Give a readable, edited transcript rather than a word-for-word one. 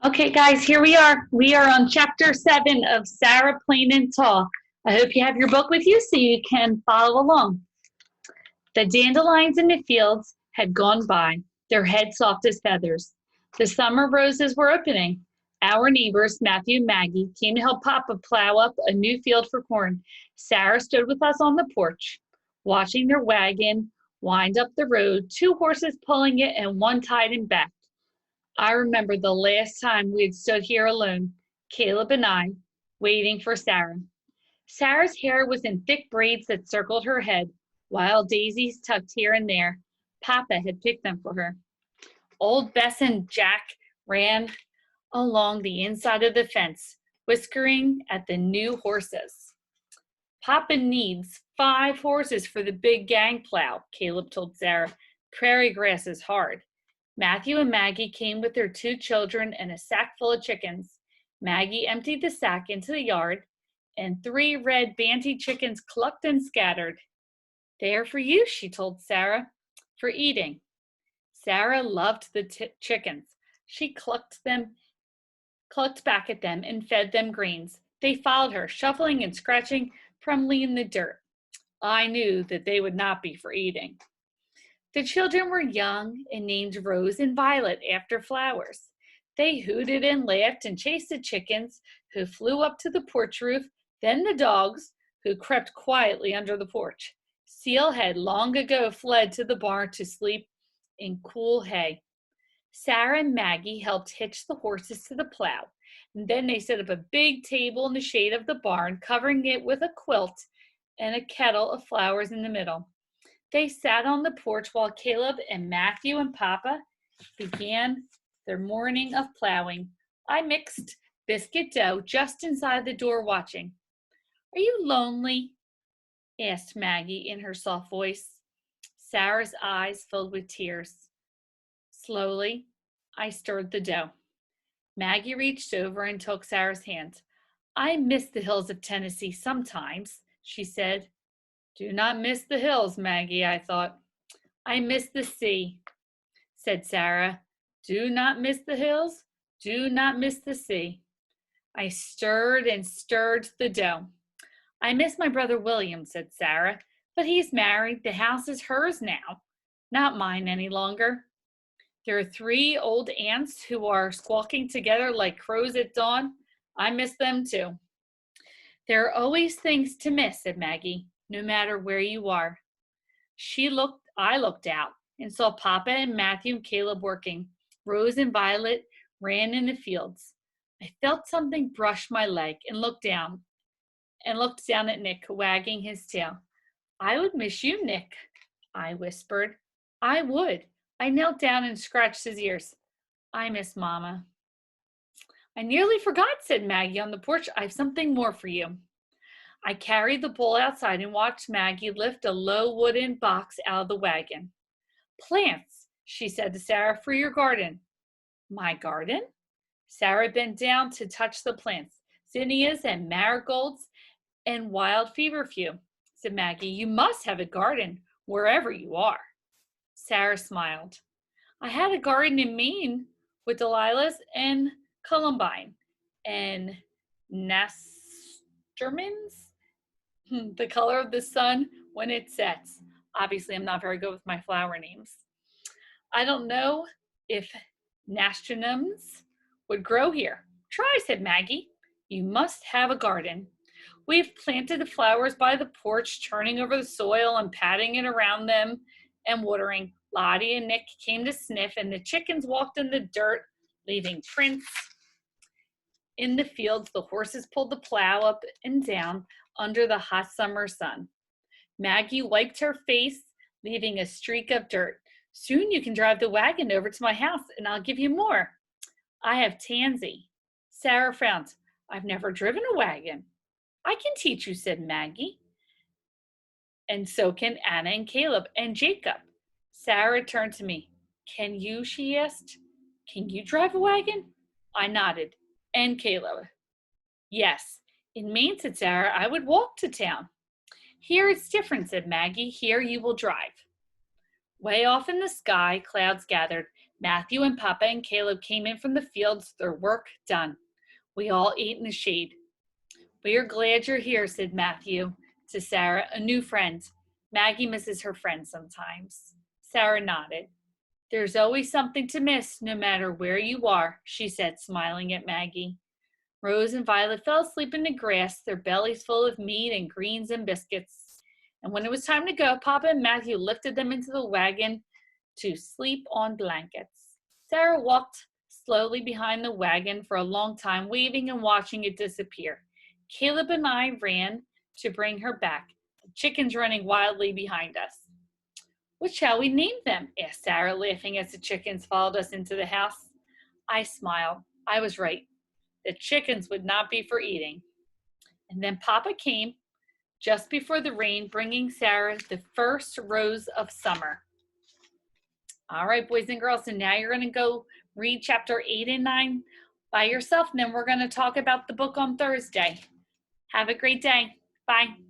Okay, guys, here we are. We are on chapter 7 of Sarah Plain and Tall. I hope you have your book with you so you can follow along. The dandelions in the fields had gone by, their heads soft as feathers. The summer roses were opening. Our neighbors, Matthew and Maggie, came to help Papa plow up a new field for corn. Sarah stood with us on the porch, watching their wagon wind up the road, two horses pulling it and one tied in back. I remember the last time we had stood here alone, Caleb and I, waiting for Sarah. Sarah's hair was in thick braids that circled her head, wild daisies tucked here and there. Papa had picked them for her. Old Bess and Jack ran along the inside of the fence, whiskering at the new horses. Papa needs 5 horses for the big gang plow, Caleb told Sarah. Prairie grass is hard. Matthew and Maggie came with their 2 children and a sack full of chickens. Maggie emptied the sack into the yard, and 3 red banty chickens clucked and scattered. They are for you, she told Sarah, for eating. Sarah loved the chickens. She clucked back at them and fed them grains. They followed her, shuffling and scratching firmly in the dirt. I knew that they would not be for eating. The children were young and named Rose and Violet after flowers. They hooted and laughed and chased the chickens, who flew up to the porch roof, then the dogs, who crept quietly under the porch. Seal had long ago fled to the barn to sleep in cool hay. Sarah and Maggie helped hitch the horses to the plow, and then they set up a big table in the shade of the barn, covering it with a quilt and a kettle of flowers in the middle. They sat on the porch while Caleb and Matthew and Papa began their morning of plowing. I mixed biscuit dough just inside the door watching. Are you lonely? Asked Maggie in her soft voice. Sarah's eyes filled with tears. Slowly, I stirred the dough. Maggie reached over and took Sarah's hand. I miss the hills of Tennessee sometimes, she said. Do not miss the hills, Maggie, I thought. I miss the sea, said Sarah. Do not miss the hills. Do not miss the sea. I stirred and stirred the dough. I miss my brother William, said Sarah, but he's married. The house is hers now, not mine any longer. There are 3 old aunts who are squawking together like crows at dawn. I miss them too. There are always things to miss, said Maggie, no matter where you are. I looked out and saw Papa and Matthew and Caleb working. Rose and Violet ran in the fields. I felt something brush my leg and looked down at Nick, wagging his tail. I would miss you, Nick, I whispered. I would. I knelt down and scratched his ears. I miss Mama. I nearly forgot, said Maggie on the porch. I have something more for you. I carried the bowl outside and watched Maggie lift a low wooden box out of the wagon. Plants, she said to Sarah, for your garden. My garden? Sarah bent down to touch the plants, zinnias and marigolds and wild feverfew, said Maggie. You must have a garden wherever you are. Sarah smiled. I had a garden in Maine with Delilah's and columbine and nasturtiums, the color of the sun when it sets. Obviously, I'm not very good with my flower names. I don't know if nasturtiums would grow here. Try, said Maggie. You must have a garden. We've planted the flowers by the porch, turning over the soil and patting it around them and watering. Lottie and Nick came to sniff, and the chickens walked in the dirt, leaving prints in the fields. The horses pulled the plow up and down under the hot summer sun. Maggie wiped her face, leaving a streak of dirt. Soon you can drive the wagon over to my house, and I'll give you more. I have Tansy. Sarah frowned. I've never driven a wagon. I can teach you, said Maggie. And so can Anna and Caleb and Jacob. Sarah turned to me. Can you, she asked. Can you drive a wagon? I nodded. And Caleb. Yes. In Maine, said Sarah, I would walk to town. Here it's different, said Maggie. Here you will drive. Way off in the sky, clouds gathered. Matthew and Papa and Caleb came in from the fields, their work done. We all ate in the shade. We are glad you're here, said Matthew to Sarah, a new friend. Maggie misses her friends sometimes. Sarah nodded. There's always something to miss, no matter where you are, she said, smiling at Maggie. Rose and Violet fell asleep in the grass, their bellies full of meat and greens and biscuits. And when it was time to go, Papa and Matthew lifted them into the wagon to sleep on blankets. Sarah walked slowly behind the wagon for a long time, waving and watching it disappear. Caleb and I ran to bring her back, the chickens running wildly behind us. What shall we name them? Asked Sarah, laughing as the chickens followed us into the house. I smiled. I was right. The chickens would not be for eating. And then Papa came just before the rain, bringing Sarah the first rose of summer. All right, boys and girls, so now you're going to go read chapter 8 and 9 by yourself, and then we're going to talk about the book on Thursday. Have a great day. Bye.